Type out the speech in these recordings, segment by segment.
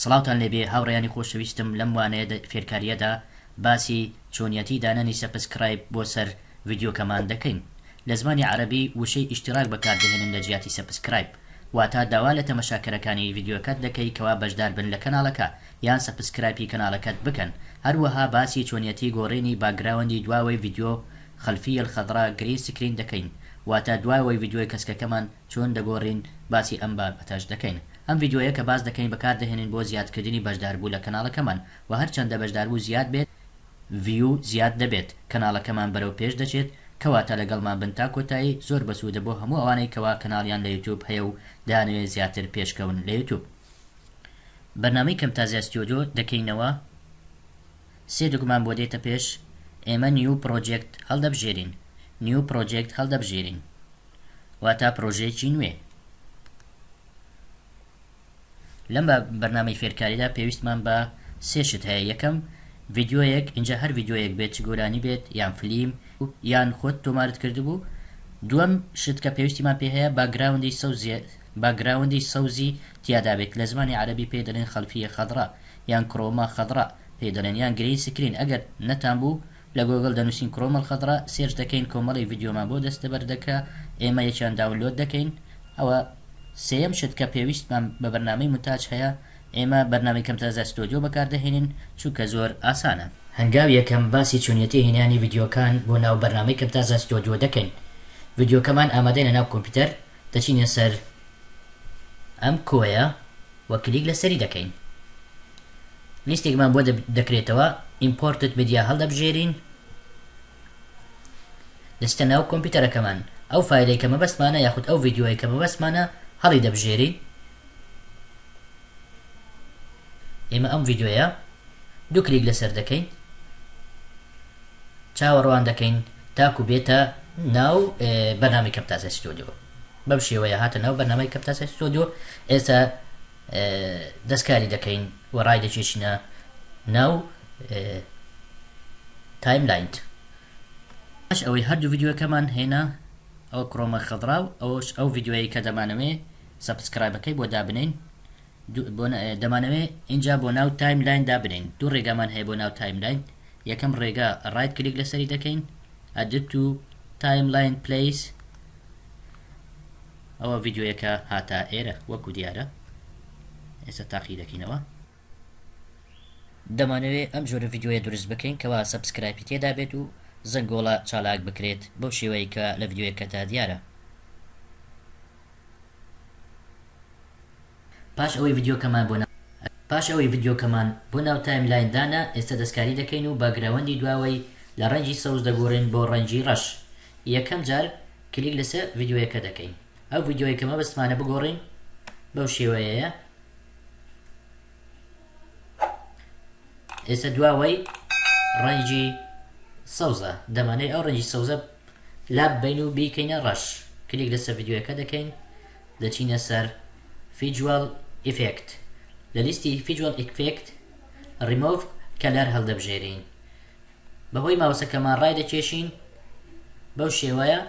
سڵاوتان لێبێ هاوڕێیانی خۆشەویستم لەم وانەیە فێرکاریەدا باسی چۆنیەتی دانانی سەبسکرایب بۆ سەر ڤیدیۆکەمان دەکەین. لە زمانی عەرەبی وشەی ئیشتراک بەکاردەهێنن لە جیاتی سەبسکرایب، واتە داوا لە تەمەشاکەرەکانی ڤیدیۆکەت دەکەی کەوا بەشدار بن لە کەناڵەکە یان سەبسکرایبی کەناڵەکەت بکەن. هەروەها باسی چۆنیەتی گۆڕینی باگراوەندی دواوەی ڤیدیۆ خەلفی الخەضرا گرین سکرین دەکەین، واتە دوای ڤیدیۆی کەسکەکەمان چۆن دەگۆڕین باسی ئەم بابەتەش دەکەین. ئەم ڤیدیۆیە کە باس دەکەین بەکاردەهێنین بۆ زیادکردنی بەشداربوو لە کەناڵەکەمان، و هەرچەندە بەشداربوو زیاد بێت ڤیو زیاد دەبێت، کەناڵەکەمان بەرەو پێش دەچێت، کەواتە لەگەڵمان بن تا کۆتایی. زۆر بەسوودە بۆ هەموو ئەوانەی کەوا کەناڵیان لە یوتیوب هەیە و دانوێت زیاتر پێشکەون لە یوتیوب. بەرنامەی کەمتازیا ستودیۆ دەکەینەوە، سێ دوگمان بۆ دێتە پێش. ئێمە نیو پرۆجێکت هەڵدەبژێرین، نیو پرۆجێکت هەڵدەبژێرین واتە پرۆژەیەکی نوێ. لەم بەرنامەی فێرکاریدا پێویستمان بە سێشت هەیە. یەکەم ڤیدیۆیەک، اینجا هەر ڤیدیۆیەک بێت، چ گۆرانی بێت یان فلیم یان خۆت تۆمارت کردبوو. دووەم شت کە پێویستیمان پێ هەیە باگراوندی سەوزی تیادا بێت، لە زمانی عەرەبی پێ دەڵێن خەلفیە خەضرا یان کڕۆمە خەضرا پێ دەڵێن، یان گرین سکرین. ئەگەر نەتان بوو لە گۆگڵ دەنووسین کڕۆمە خەضرا، سێرچ دەکەین، کۆمەڵی ڤیدیۆمان بۆ دەستەبەر دەکا، ئێمە یەکیان داونلۆد دەکەین. ئەوە سێەم شت کە پێویستمان بە بەرنامەی مونتاژ هەیە، ئێمە بەرنامەی کەمتازیا ستودیۆ بەکاردەهێنین چونکە زۆر ئاسانە. هەنگاو یەکەم باسی چۆنیەتی هێنانی ڤیدیۆکان بۆ ناو بەرنامەی کەمتازیا ستودیۆ دەکەین. ڤیدیۆکەمان ئامادەی لە ناو کۆمپیوتەر، دەچینە سەر ئەم کۆیە وە کلیک لەسەری دەکەین. لیستێکمان بۆ دەکرێتەوە، ئیمپۆرتت میدیا هەڵدەبژێرین، دەستە ناو کۆمپیوتەرەکەمان. ئەو فایلەی کە مەبەستمانە یاخود ئەو ڤیدیۆی کە مەبەستمانە هەڵی دەبژێرین. ئێمە ئەم ڤیدیۆیە دوو کلیک لەسەر دەکەین، چاوەڕوان دەکەین تاکو بێتە ناو بەرنامەی کەمتازیا ستودیۆ. بەم شێوەیە هاتە ناو بەرنامەی کەمتازیا ستودیۆ. ئێستا دەستکاری دەکەین و ڕای دەکێشینە ناو تایملاینت. ئەوەی هەردوو ڤیدیۆکەمان هێنا، ئەو کڕۆمە خەضرا و ئەوش ئەو ڤیدیۆیی کە دەمانەوێ سەبسکرایبەکەی بۆ دابنین، دەمانەوێ اینجا بۆ ناو تایملاین دابنین. دوو ڕێگامان هەیە بۆ ناو تایملاین. یەکەم ڕێگا ڕایت کلیک لەسەری دەکەین، ئەدت تو تایملاین پلیس. ئەوە ڤیدیۆیەکە هاتە ئێرە وەکو دیارە. ئێستا تاقی دەکەینەوە. دەمانەوێت ئەم جۆرە ڤیدیۆیە دروست بکەین کەوا سەبسکرایبی تێدا بێت و زەنگۆڵە چالاک بکرێت بەو شێوەیە کە لە ڤیدیۆیەکەدا دیارە. پاش ئەوەی ڤیدیۆکەمان بۆ ناو تایملایندانە، ئێستا دەستکاری دەکەین و باگراوەندی دواوەی لە ڕەنگی سەوز دەگۆڕین بۆ ڕەنگی ڕەش. یەکەم جار کلیک لەسەر ڤیدیۆیەکە دەکەین. ئەو ڤیدیۆی کە مەبەستمانە بگۆڕین بەو شێوەیەیە. ئێستا دواوەی ڕەنگی سەوزە، دەمانەی ئەو ڕەنگی سەوزە لاب بین و بیکەینە ڕەش. کلیک لەسەر ڤیدیۆیەکە دەکەین، دەچینە سەر ڤیژوال ئیفێکت. لە لیستی ڤیژوال ئیفێکت ریمۆڤ کەلەر هەڵدەبژێرین. بەهۆی ماوسەکەمان ڕای دەکێشین بەو شێوەیە،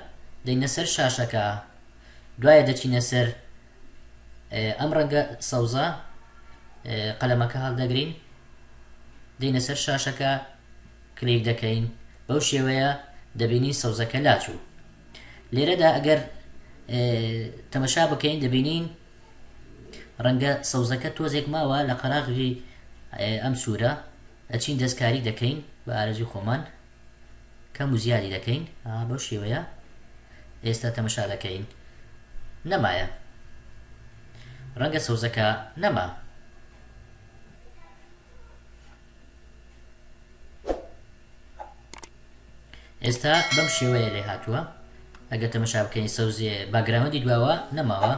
دەینە سەر شاشەکە، دوایە دەچینە سەر ئەم ڕەنگە سەوزە، قەلەمەکە هەڵدەگرین، دەینە سەر شاشەکە، کلیک دەکەین. بەو شێوەیە دەبینی سەوزەکە لاچوو. لێرەدا ئەگەر تەمەشا بکەین دەبینین ڕەنگە سەوزەکە تۆزێک ماوە لە قەراغی ئەم سوورە. ئەچین دەستکاری دەکەین بە ئارەزوی خۆمان، کەم و زیادی دەکەین. بەو شێوەیە ئێستا تەمەشا دەکەین، نەمایە، ڕەنگە سەوزەکە نەما. ئێستا بەم شێوەیە لێ هاتووە. ئەگەر تەمەشا بکەین سەوزێ باگراوەندی دواوە نەماوە،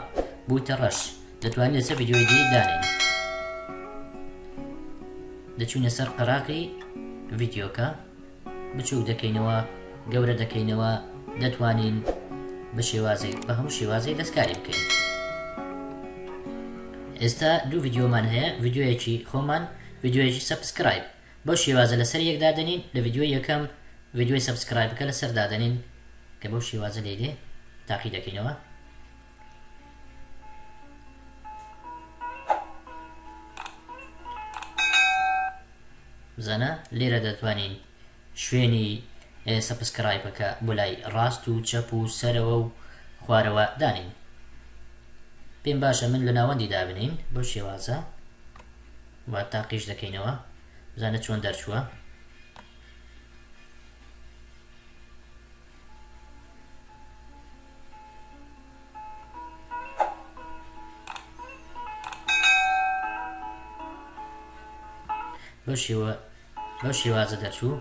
بوویتە ڕەش. دەتوانین لەسەر ڤیدیۆی دی دانین. دەچوونە سەر قەراقی ڤیدیۆکە، بچووک دەکەینەوە، گەورە دەکەینەوە، دەتوانین بە هەموو شێوازەی دەستکاری بکەین. ئێستا دوو ڤیدیۆمان هەیە، ڤیدیۆیەکی خۆمان، ڤیدیۆیەکی سەبسکرایب. بەو شێوازە لەسەر یەک دادەنین، لە ڤیدیۆی یەکەم ڤیدیۆی سەبسکرایبەکە لەسەر دادەنین کە بەو شێوازە لێدێ تاقی دەکەینەوە. بزانە لێرە دەتوانین شوێنی سەبسکرایبەکە بۆ لای ڕاست و چەپ و سەرەوە و خوارەوە دانین. پێم باشە من لە ناوەندی دابنین بۆ شێوازە وا تاقیش دەکەینەوە بزانە چۆن دەرچووە. بەو شێوازە دەرچوو.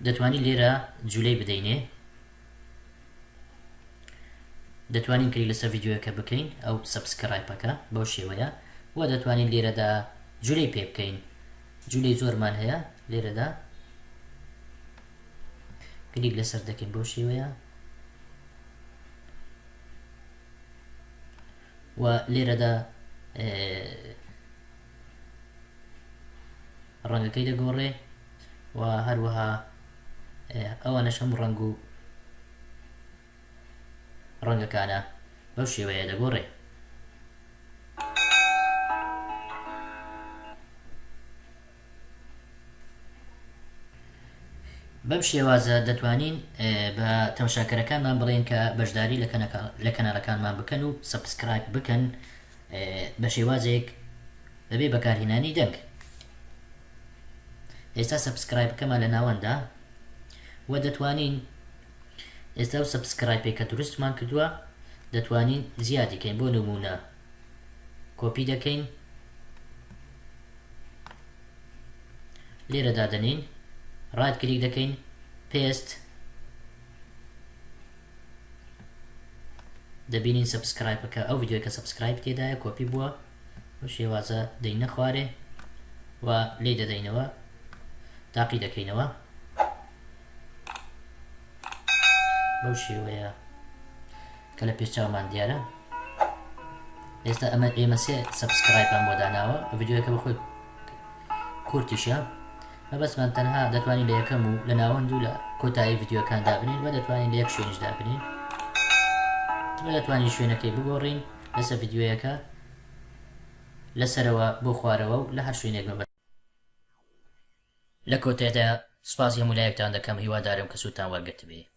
دەتوانی لێرە جولەی بدەینێ، دەتوانین کلیک لەسەر ڤیدیۆیەکە بکەین ئەو سەبسکرایبەکە بەو شێوەیە، و دەتوانین لێرەدا جولەی پێ بکەین. جولەی زۆرمان هەیە لێرەدا کلیک لەسەر دەکەین بەو شێوەیە، و لێرەدا ڕەنگەکەی دەگۆڕێ و هەروەها ئەوانەش هەموو ڕەنگ و ڕەنگەکانە بەو شێوەیە دەگۆڕێ. بەم شێوازە دەتوانین بە تەماشاکەرەکانمان بڵێن کە بەشداری لە کەناڵەکانمان بکەن و سەبسکرایب بکەن بە شێوازێک بەبێ بەکارهێنانی دەنگ. ئێستا سەبسکرایب بکەمان لە ناوەندا، و دەتوانین ئێستا و سەبسکرایبێک کە دروستمان کردووە دەتوانین زیادی کەین. بۆ نمونە کۆپی دەکەین، لێرە دادەنین، ڕایت کلیک دەکەین، پێست دەبینین سەبسکرایبەکە ئەو ڤیدیۆی کە سەبسکرایب تێدایە کۆپی بووە. بۆ شێوازە دەینە خوارێ و لێ دەدەینەوە، تاقی دەکەینەوە بەو شێوەیە کە لە پێشچاومان دیارە. ئێستا ئێمە سێ سەبسکرایبمان بۆ داناوە، ڤیدیۆیەکە بەخۆی کورتیشە، مەبەستمان تەنها دەتوانین لە یەکەم و لە ناوەند و لە کۆتایی ڤیدیۆکان دابنین، و دەتوانین لە یەک شوێنش دابنین، و دەتوانین شوێنەکەی بگۆڕین لەسەر ڤیدیۆیەکە لەسەرەوە بۆ خوارەوە و لە هەر شوێنێک مەبەست. لە کۆتاییدا سوپاسی هەموو لایەکتان دەکەم، هیوادارم کە سوودتان وەرگرت بێ.